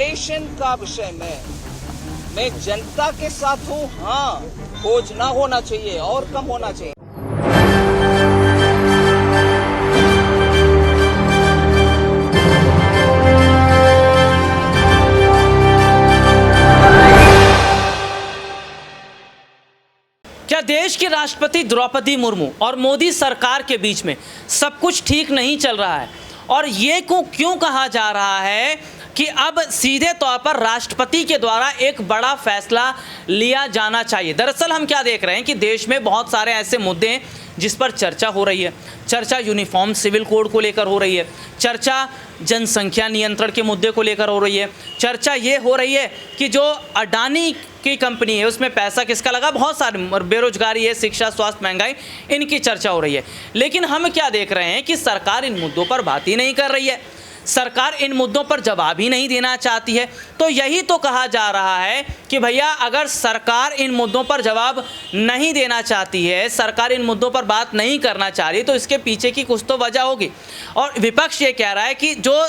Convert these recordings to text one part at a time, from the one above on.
Inflation का विषय में मैं जनता के साथ हूँ। हाँ, बोझ ना होना चाहिए और कम होना चाहिए। क्या देश की राष्ट्रपति द्रौपदी मुर्मू और मोदी सरकार के बीच में सब कुछ ठीक नहीं चल रहा है? और ये क्यों कहा जा रहा है कि अब सीधे तौर पर राष्ट्रपति के द्वारा एक बड़ा फैसला लिया जाना चाहिए? दरअसल हम क्या देख रहे हैं कि देश में बहुत सारे ऐसे मुद्दे हैं जिस पर चर्चा हो रही है। चर्चा यूनिफॉर्म सिविल कोड को लेकर हो रही है, चर्चा जनसंख्या नियंत्रण के मुद्दे को लेकर हो रही है, चर्चा ये हो रही है कि जो अडानी की कंपनी है उसमें पैसा किसका लगा, बहुत सारे बेरोजगारी है, शिक्षा, स्वास्थ्य, महंगाई, इनकी चर्चा हो रही है। लेकिन हम क्या देख रहे हैं कि सरकार इन मुद्दों पर बात ही नहीं कर रही है, सरकार इन मुद्दों पर जवाब ही नहीं देना चाहती है। तो यही तो कहा जा रहा है कि भैया अगर सरकार इन मुद्दों पर जवाब नहीं देना चाहती है, सरकार इन मुद्दों पर बात नहीं करना चाह रही, तो इसके पीछे की कुछ तो वजह होगी। और विपक्ष ये कह रहा है कि जो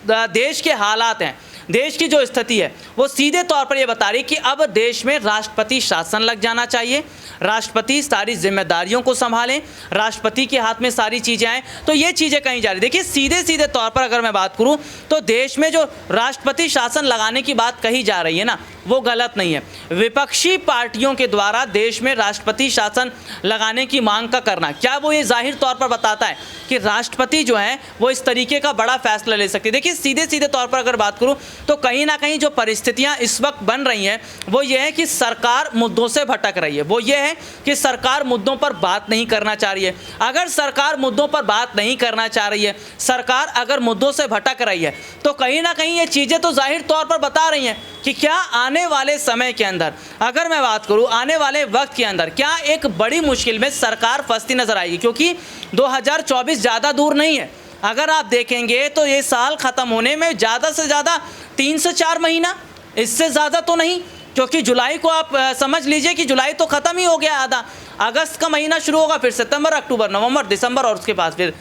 देश के हालात हैं, देश की जो स्थिति है, वो सीधे तौर पर ये बता रही कि अब देश में राष्ट्रपति शासन लग जाना चाहिए, राष्ट्रपति सारी जिम्मेदारियों को संभालें, राष्ट्रपति के हाथ में सारी चीज़ें आएँ। तो ये चीज़ें कहीं जा रही। देखिए सीधे तौर पर अगर मैं बात करूँ तो देश में जो राष्ट्रपति शासन लगाने की बात कही जा रही है ना, वो गलत नहीं है। विपक्षी पार्टियों के द्वारा देश में राष्ट्रपति शासन लगाने की मांग का करना, क्या वो ये जाहिर तौर पर बताता है कि राष्ट्रपति जो है वो इस तरीके का बड़ा फैसला ले सकते हैं? देखिए सीधे तौर पर अगर बात करूँ तो कहीं ना कहीं जो परिस्थितियां इस वक्त बन रही हैं वो ये है कि सरकार मुद्दों से भटक रही है, वो ये है कि सरकार मुद्दों पर बात नहीं करना चाह रही है। अगर सरकार मुद्दों पर बात नहीं करना चाह रही है, सरकार अगर मुद्दों से भटक रही है, तो कहीं ना कहीं ये चीज़ें तो जाहिर तौर पर बता रही हैं कि क्या आने वाले समय के अंदर, अगर मैं बात करूं आने वाले वक्त के अंदर, क्या एक बड़ी मुश्किल में सरकार फंसती नजर आएगी। क्योंकि 2024 ज़्यादा दूर नहीं है। अगर आप देखेंगे तो ये साल ख़त्म होने में ज़्यादा से ज़्यादा 3 से 4 महीना, इससे ज़्यादा तो नहीं। क्योंकि जुलाई को आप समझ लीजिए कि जुलाई तो ख़त्म ही हो गया आधा, अगस्त का महीना शुरू होगा, फिर सितंबर, अक्टूबर, नवंबर, दिसंबर और उसके बाद फिर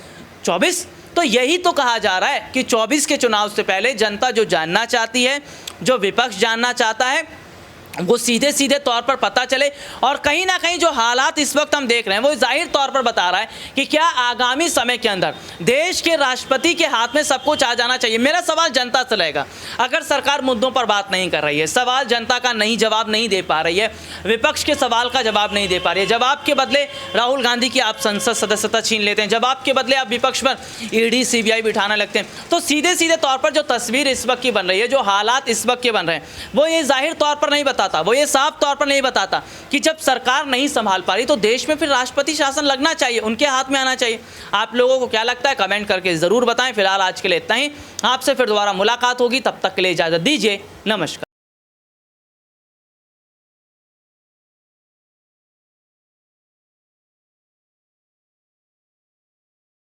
24। तो यही तो कहा जा रहा है कि 24 के चुनाव से पहले जनता जो जानना चाहती है, जो विपक्ष जानना चाहता है, वो सीधे तौर पर पता चले। और कहीं ना कहीं जो हालात इस वक्त हम देख रहे हैं वो जाहिर तौर पर बता रहा है कि क्या आगामी समय के अंदर देश के राष्ट्रपति के हाथ में सब कुछ आ जाना चाहिए। मेरा सवाल जनता से रहेगा, अगर सरकार मुद्दों पर बात नहीं कर रही है, सवाल जनता का नहीं जवाब नहीं दे पा रही है, विपक्ष के सवाल का जवाब नहीं दे पा रही है, जवाब के बदले राहुल गांधी की आप संसद सदस्यता छीन लेते हैं, जवाब के बदले आप विपक्ष पर ईडी सीबीआई बिठाने लगते हैं, तो सीधे तौर पर जो तस्वीर इस वक्त की बन रही है, जो हालात इस वक्त के बन रहे हैं, वो ये जाहिर तौर पर नहीं बताता, वो ये साफ तौर पर नहीं बताता कि जब सरकार नहीं संभाल पा रही तो देश में फिर राष्ट्रपति शासन लगना चाहिए, उनके हाथ में आना चाहिए। आप लोगों को क्या लगता है कमेंट करके ज़रूर बताएं। फिलहाल आज के लिए इतना ही, आपसे फिर दोबारा मुलाकात होगी, तब तक के लिए इजाज़त दीजिए, नमस्कार।